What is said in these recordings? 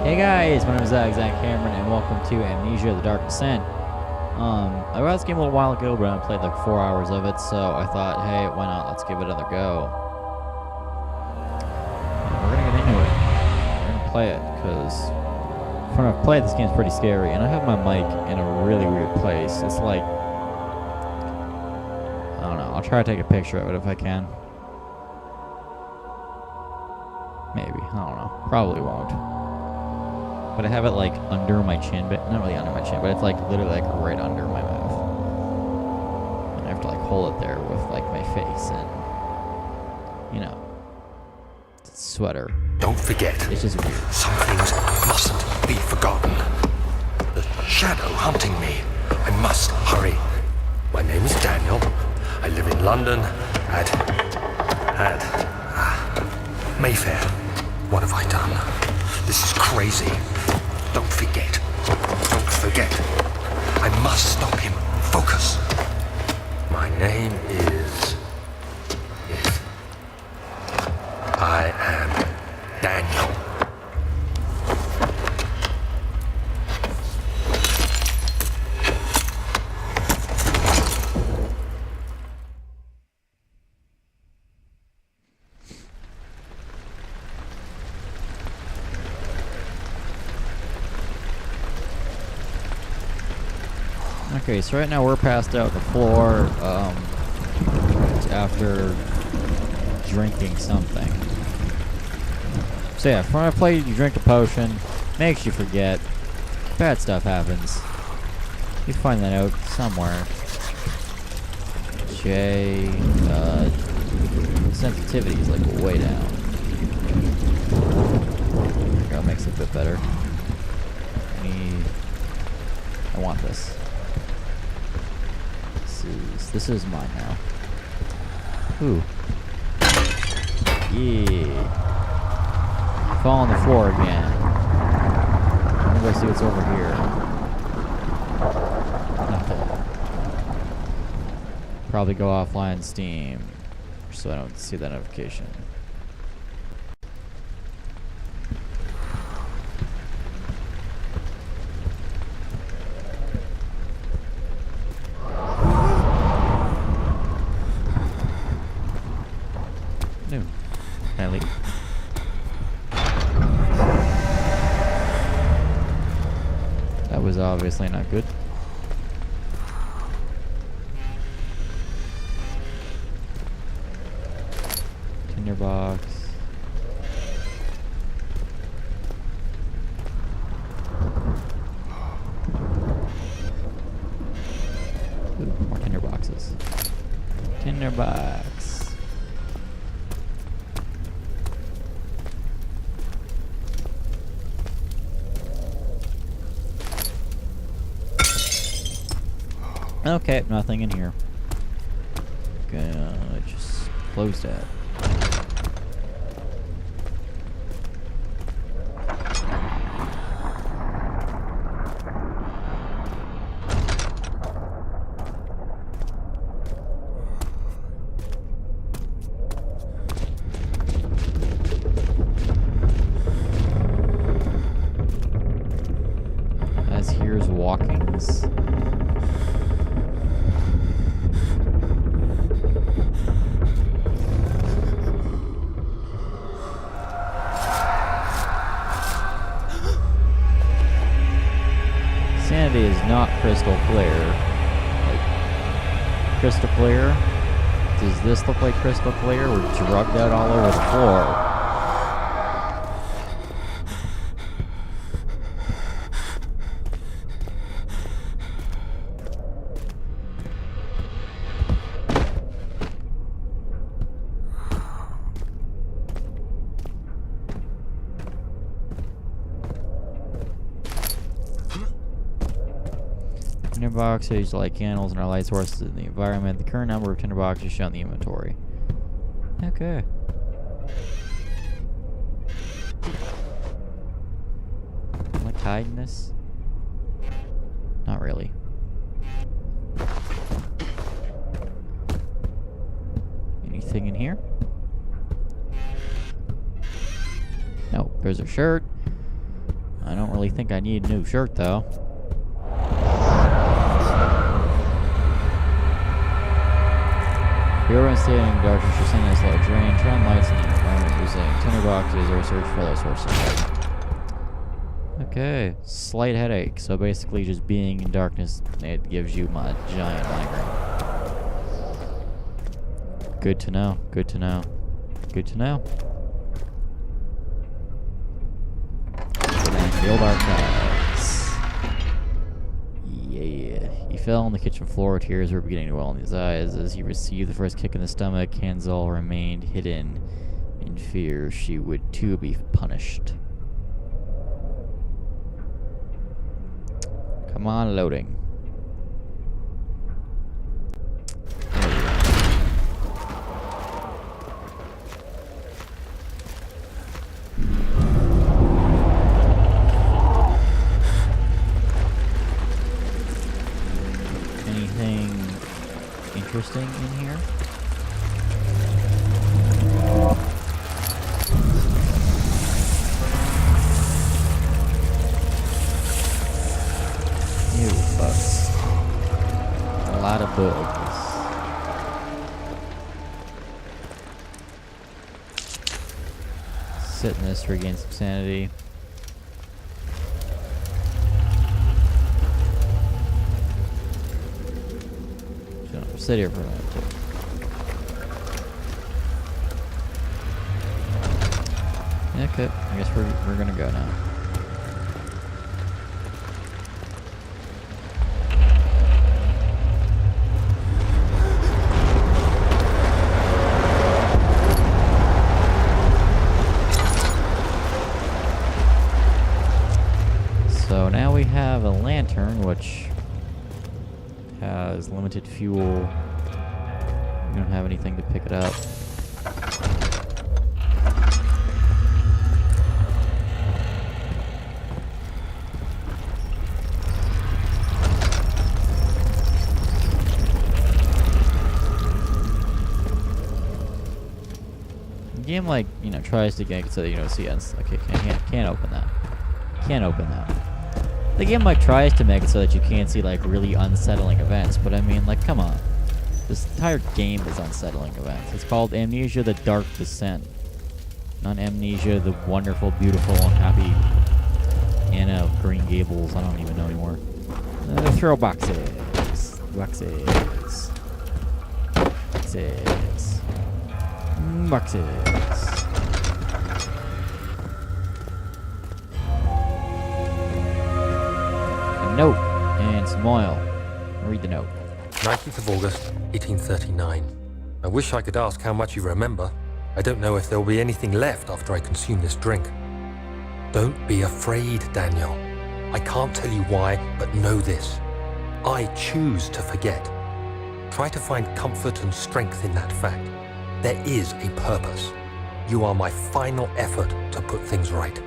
Hey guys, my name is Zach Cameron, and welcome to Amnesia: The Dark Descent. I got this game a little while ago, but I played like 4 hours of it, so I thought, hey, why not? Let's give it another go. And we're gonna get into it. We're gonna play it because when I've played this game, it's pretty scary, and I have my mic in a really weird place. It's like, I don't know. I'll try to take a picture of it if I can. Maybe, I don't know. Probably won't. But I have it like under my chin, but not really under my chin, but it's like literally like right under my mouth. And I have to like hold it there with like my face and, you know, sweater. Don't forget. It's just weird. Some things mustn't be forgotten. The shadow hunting me. I must hurry. My name is Daniel. I live in London at Mayfair. What have I done? This is crazy. Don't forget. Don't forget. I must stop him. Focus. My name is... I am Daniel. Okay, so right now we're passed out on the floor after drinking something. So yeah, when I play, you drink a potion, makes you forget. Bad stuff happens. You find that out somewhere. J, sensitivity is like way down. That makes it a bit better. I want this. This is mine now. Ooh. Yeah. Fall on the floor again. I'm gonna go see what's over here. Nothing. Probably go offline Steam, so I don't see that notification. Can I leave? That was obviously not good. Tinderbox. Ooh, more tinderboxes. Tinderbox. Okay, nothing in here. Gonna just close that. As here's walkings. Sanity is not crystal clear. Like, crystal clear? Does this look like crystal clear? We're drugged out all over the floor. Tinderbox is like candles and our light sources in the environment. The current number of tinderboxes shown in the inventory. Okay. Am I hiding this? Not really. Anything in here? No. There's a shirt. I don't really think I need a new shirt, though. If you're in standing in darkness, you're sending us light drain, turn lights in the environment using tinderboxes or search for those sources. Okay, slight headache. So basically just being in darkness, it gives you my giant migraine. Good to know, good to know, good to know. And field archives. Yeah. He fell on the kitchen floor, tears were beginning to well in his eyes. As he received the first kick in the stomach, Hansel remained hidden in fear she would too be punished. Come on, loading. Anything interesting in here? Bugs. A lot of bugs. Sit in this to regain some sanity. So, sit here for a minute. Okay, I guess we're gonna go now. So now we have a lantern, which has limited fuel. We don't have anything to pick it up. The game, like, you know, tries to get it so that you don't see us. Okay, can't open that. Can't open that. The game, like, tries to make it so that you can't see, like, really unsettling events, but I mean, like, come on. This entire game is unsettling events. It's called Amnesia: The Dark Descent. Not Amnesia: The Wonderful, Beautiful, and Happy Anna of Green Gables. I don't even know anymore. Throw boxes. Boxes. Boxes. Boxes. Note and some oil. Read the note. 19th of August, 1839. I wish I could ask how much you remember. I don't know if there will be anything left after I consume this drink. Don't be afraid, Daniel. I can't tell you why, but know this. I choose to forget. Try to find comfort and strength in that fact. There is a purpose. You are my final effort to put things right.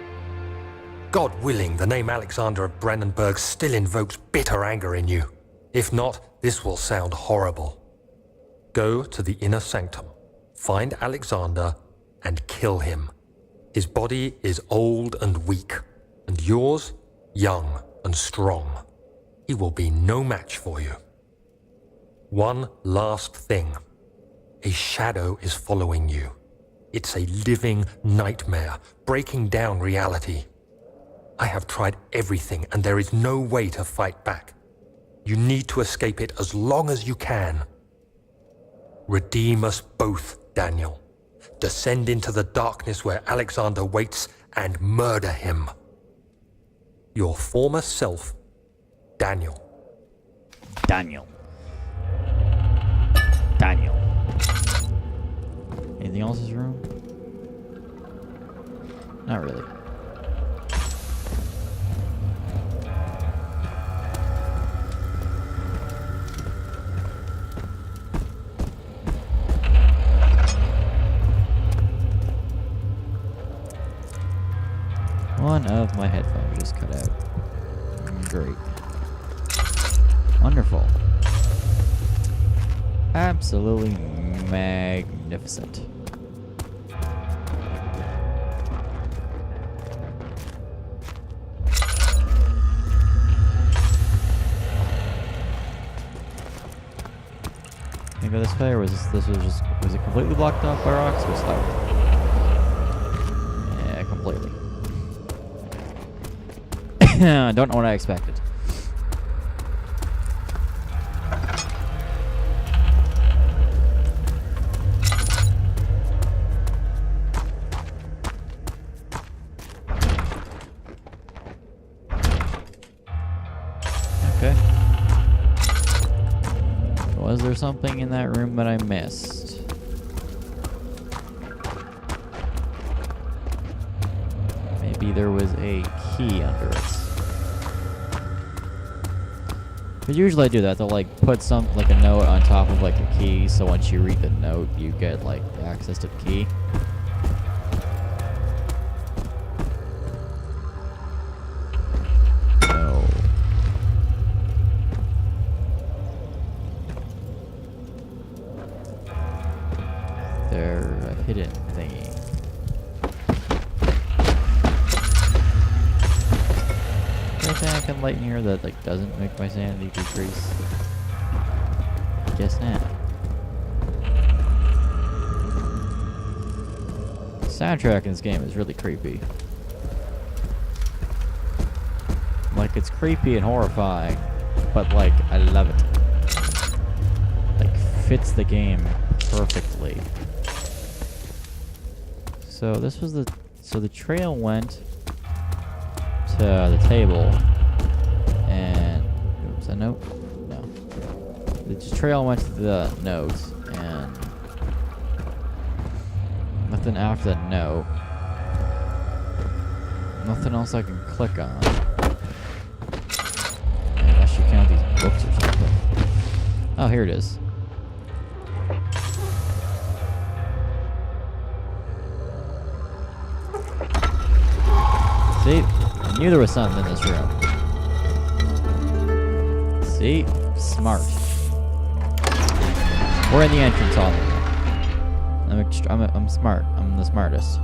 God willing, the name Alexander of Brandenburg still invokes bitter anger in you. If not, this will sound horrible. Go to the inner sanctum, find Alexander, and kill him. His body is old and weak, and yours, young and strong. He will be no match for you. One last thing. A shadow is following you. It's a living nightmare, breaking down reality. I have tried everything, and there is no way to fight back. You need to escape it as long as you can. Redeem us both, Daniel. Descend into the darkness where Alexander waits and murder him. Your former self, Daniel. Daniel. Daniel. Anything else in this room? Not really. One of my headphones just cut out. Great. Wonderful. Absolutely magnificent. go this way, or was was it completely blocked off by rocks or slightly? Yeah, completely. Don't know what I expected. Okay. Was there something in that room that I missed? Maybe there was a key under it. But usually I do that. They'll like put like a note on top of like a key, so once you read the note, you get like access to the key. No. They're a hidden thingy. Anything I can light in here that like doesn't make my sanity decrease? Guess not. The soundtrack in this game is really creepy. Like, it's creepy and horrifying, but like I love it. Like, fits the game perfectly. So this was the trail went to the table, and was a note? No. The trail went to the note, and nothing after that note. Nothing else I can click on. Unless you count these books or something. Oh, here it is. See? I knew there was something in this room. See? Smart. We're in the entrance hall. I'm smart. I'm the smartest.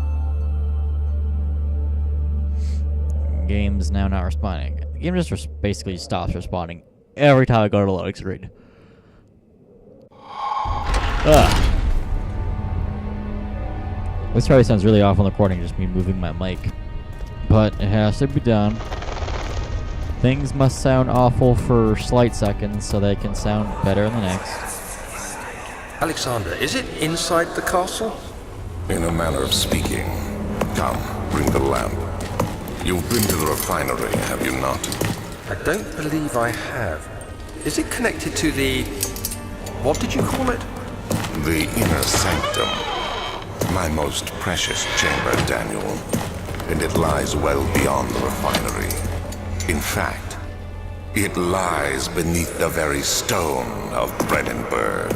Game's now not responding. The game just basically stops responding every time I go to the loading screen. Ugh. This probably sounds really off on the recording, just me moving my mic. But it has to be done. Things must sound awful for slight seconds so they can sound better in the next. Alexander, is it inside the castle? In a manner of speaking. Come, bring the lamp. You've been to the refinery, have you not? I don't believe I have. Is it connected to the... what did you call it? The inner sanctum. My most precious chamber, Daniel. And it lies well beyond the refinery. In fact, it lies beneath the very stone of Brennenburg.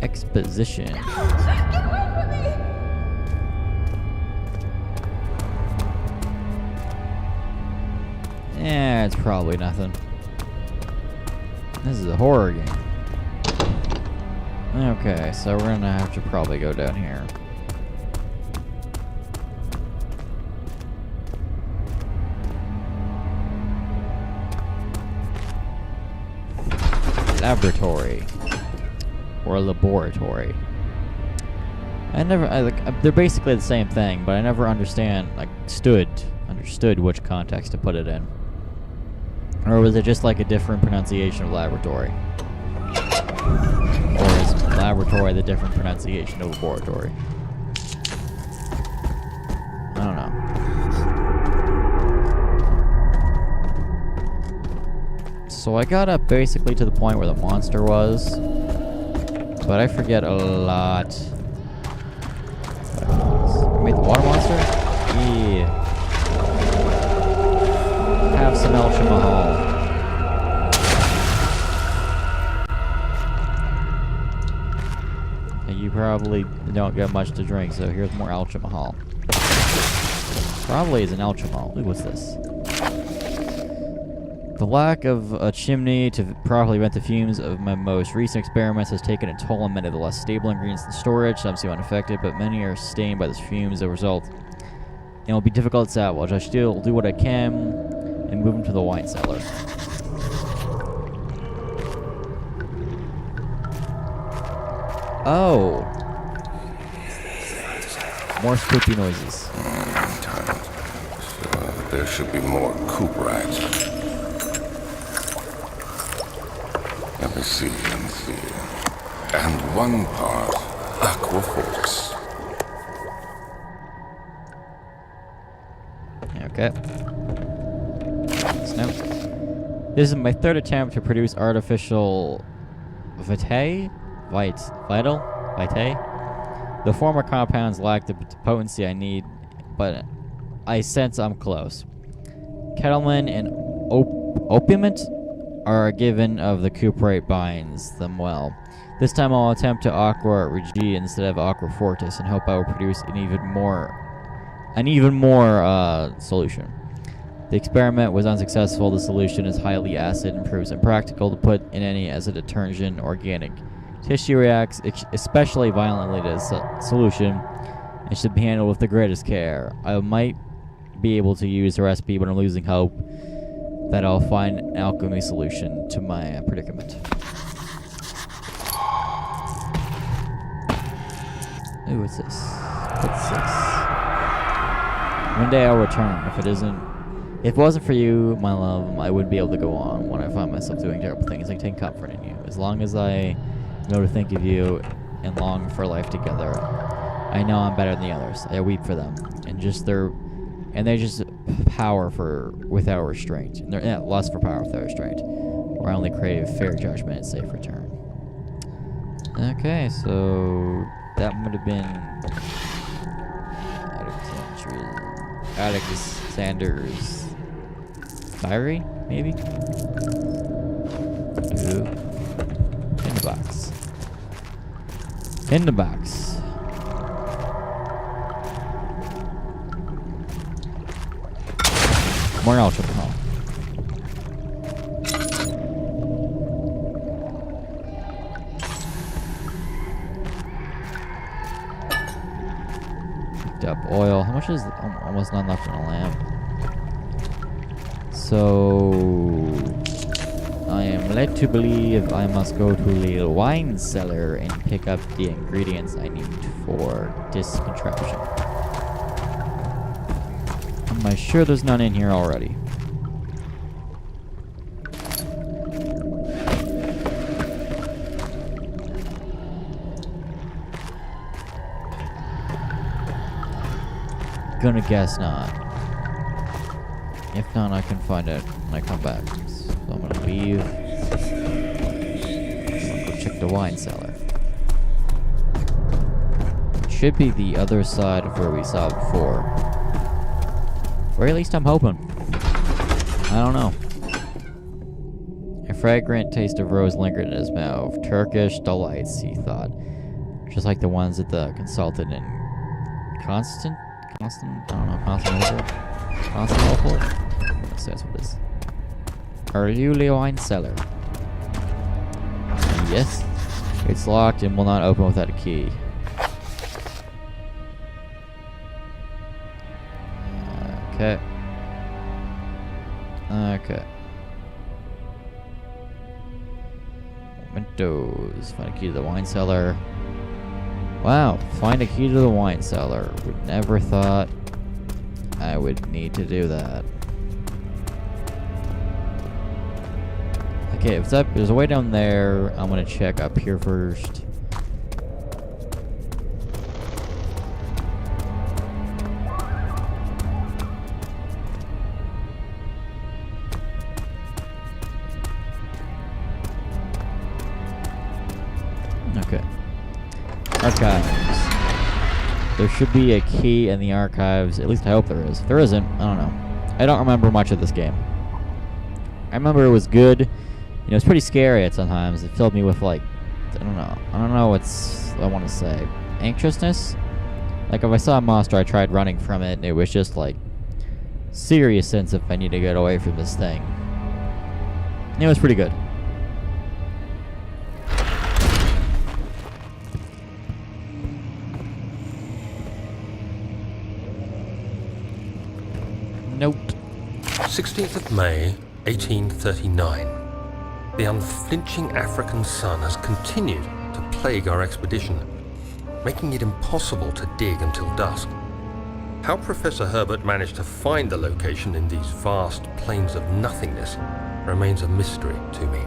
Exposition. Yeah, it's probably nothing. This is a horror game. Okay, so we're gonna have to probably go down here. Laboratory. Or laboratory. They're basically the same thing, but I never understood which context to put it in. Or was it just like a different pronunciation of laboratory? Or is laboratory the different pronunciation of laboratory? I don't know. So I got up basically to the point where the monster was, but I forget a lot. Wait, the water monster? Yeah. Have some El Mahal. You probably don't get much to drink, so here's more El Mahal. Probably is an El Mahal. Ooh, what's this? The lack of a chimney to properly vent the fumes of my most recent experiments has taken a toll on many of the less stable ingredients in storage. Some seem unaffected, but many are stained by the fumes as a result. It will be difficult to salvage. I still do what I can and move him to the wine cellar. Oh. More spooky noises. So there should be more coop rats. Let me see. And one part aquaforce. Okay. Note. This is my third attempt to produce artificial vitae. The former compounds lack the potency I need, but I sense I'm close. Kettleman and opiumant are given of the cuprate binds them well. This time I'll attempt to aqua regi instead of aqua fortis and hope I will produce an even more solution. The experiment was unsuccessful. The solution is highly acid and proves impractical to put in any as a detergent organic. Tissue reacts especially violently to the solution and should be handled with the greatest care. I might be able to use the recipe, but I'm losing hope that I'll find an alchemy solution to my predicament. Ooh, what's this? What's this? One day I'll return. If it wasn't for you, my love, I wouldn't be able to go on when I find myself doing terrible things. I take comfort in you. As long as I know to think of you and long for life together, I know I'm better than the others. I weep for them, and they just power without restraint. And they're lust for power without restraint. Or I only crave fair judgment and safe return. Okay, so that would have been Alexander's diary, maybe? Ooh. In the box. In the box. More alcohol. Picked up oil. How much is almost none left in a lamp? So I am led to believe I must go to the wine cellar and pick up the ingredients I need for this contraption. Am I sure there's none in here already? Gonna guess not. If not, I can find it when I come back. So I'm gonna leave. I'm gonna go check the wine cellar. It should be the other side of where we saw before. Or at least I'm hoping. I don't know. A fragrant taste of rose lingered in his mouth. Turkish delights, he thought. Just like the ones at the consultant in Constantinople? That's what it is. Arluli wine cellar. Yes. It's locked and will not open without a key. Okay. Okay. Mementos. Find a key to the wine cellar. Wow. Find a key to the wine cellar. Would never thought I would need to do that. Okay, if it's up, there's a way down there. I'm gonna check up here first. Okay. Archives. There should be a key in the archives. At least I hope there is. If there isn't, I don't know. I don't remember much of this game. I remember it was good. You know, it's pretty scary at sometimes. It filled me with, like, I don't know what I want to say. Anxiousness? Like, if I saw a monster, I tried running from it, and it was just, like, serious sense if I need to get away from this thing. It was pretty good. Nope. 16th of May, 1839. The unflinching African sun has continued to plague our expedition, making it impossible to dig until dusk. How Professor Herbert managed to find the location in these vast plains of nothingness remains a mystery to me.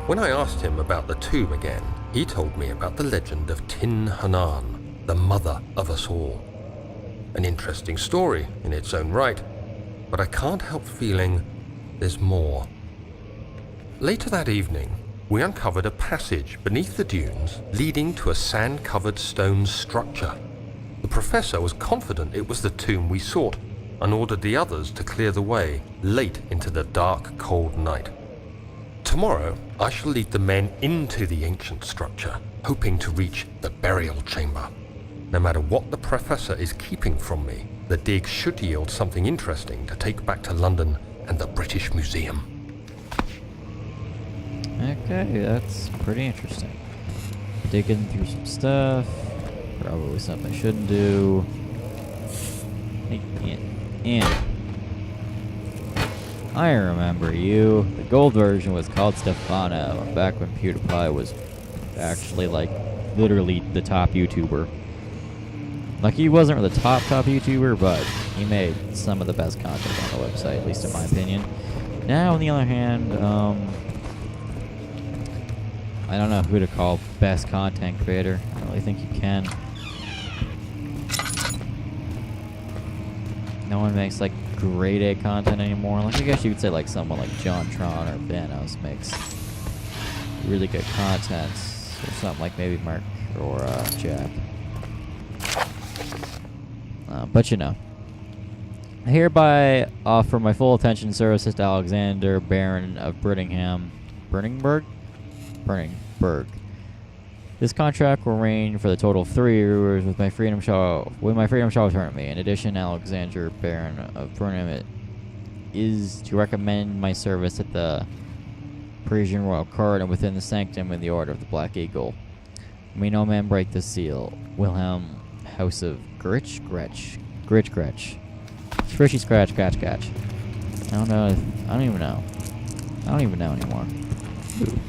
When I asked him about the tomb again, he told me about the legend of Tin Hanan, the mother of us all. An interesting story in its own right, but I can't help feeling there's more. Later that evening, we uncovered a passage beneath the dunes leading to a sand-covered stone structure. The professor was confident it was the tomb we sought and ordered the others to clear the way late into the dark, cold night. Tomorrow, I shall lead the men into the ancient structure, hoping to reach the burial chamber. No matter what the professor is keeping from me, the dig should yield something interesting to take back to London and the British Museum. Okay, that's pretty interesting. Digging through some stuff. Probably something I shouldn't do. Hey, Ian. I remember you. The gold version was called Stefano, back when PewDiePie was actually, like, literally the top YouTuber. Like, he wasn't the top YouTuber, but he made some of the best content on the website, at least in my opinion. Now, on the other hand, I don't know who to call best content creator. I don't really think you can. No one makes, like, grade A content anymore. Like, I guess you could say, like, someone like John Tron or Thanos makes really good content. Or something like maybe Mark or Jack. But you know. I hereby offer my full attention and services to Alexander, Baron of Brenningburg? This contract will range for the total of 3 years with my freedom shall return to me. In addition, Alexander, Baron of Burnham, is to recommend my service at the Parisian Royal Court and within the sanctum in the Order of the Black Eagle. May no man break the seal. Wilhelm, House of Gritch. Frishy Scratch. I don't know. I don't even know. I don't even know anymore. Ooh.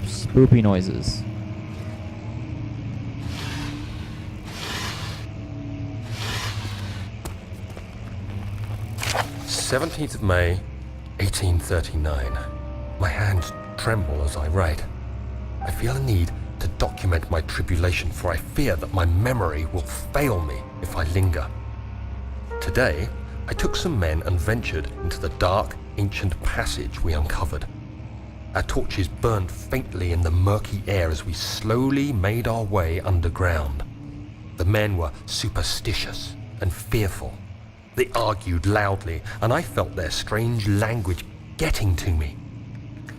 Spoopy noises. "17th of May, 1839. My hands tremble as I write. I feel a need to document my tribulation, for I fear that my memory will fail me if I linger. Today, I took some men and ventured into the dark, ancient passage we uncovered. Our torches burned faintly in the murky air as we slowly made our way underground. The men were superstitious and fearful. They argued loudly, and I felt their strange language getting to me.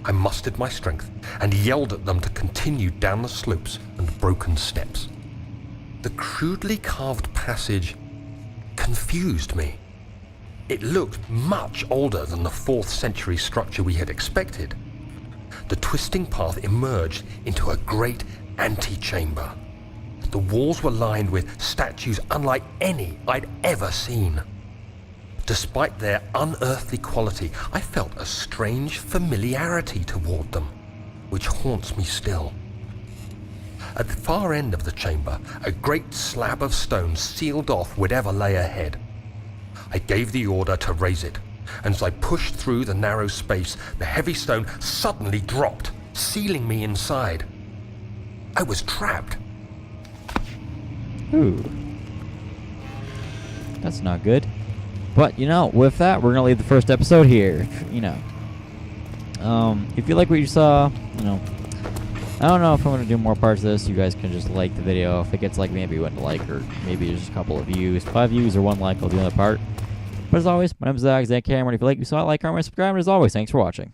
I mustered my strength and yelled at them to continue down the slopes and broken steps. The crudely carved passage confused me. It looked much older than the 4th century structure we had expected. The twisting path emerged into a great antechamber. The walls were lined with statues unlike any I'd ever seen. Despite their unearthly quality, I felt a strange familiarity toward them, which haunts me still. At the far end of the chamber, a great slab of stone sealed off whatever lay ahead. I gave the order to raise it, and as I pushed through the narrow space, the heavy stone suddenly dropped, sealing me inside. I was trapped. Ooh. That's not good. But, you know, with that, we're going to leave the first episode here. You know. If you like what you saw, you know, I don't know if I'm going to do more parts of this. You guys can just like the video. If it gets like, maybe 1 like, or maybe just a couple of views. 5 views or 1 like, I'll do another part. But as always, my name is Zach Cameron. If you like what you saw, like, comment, subscribe, and as always, thanks for watching.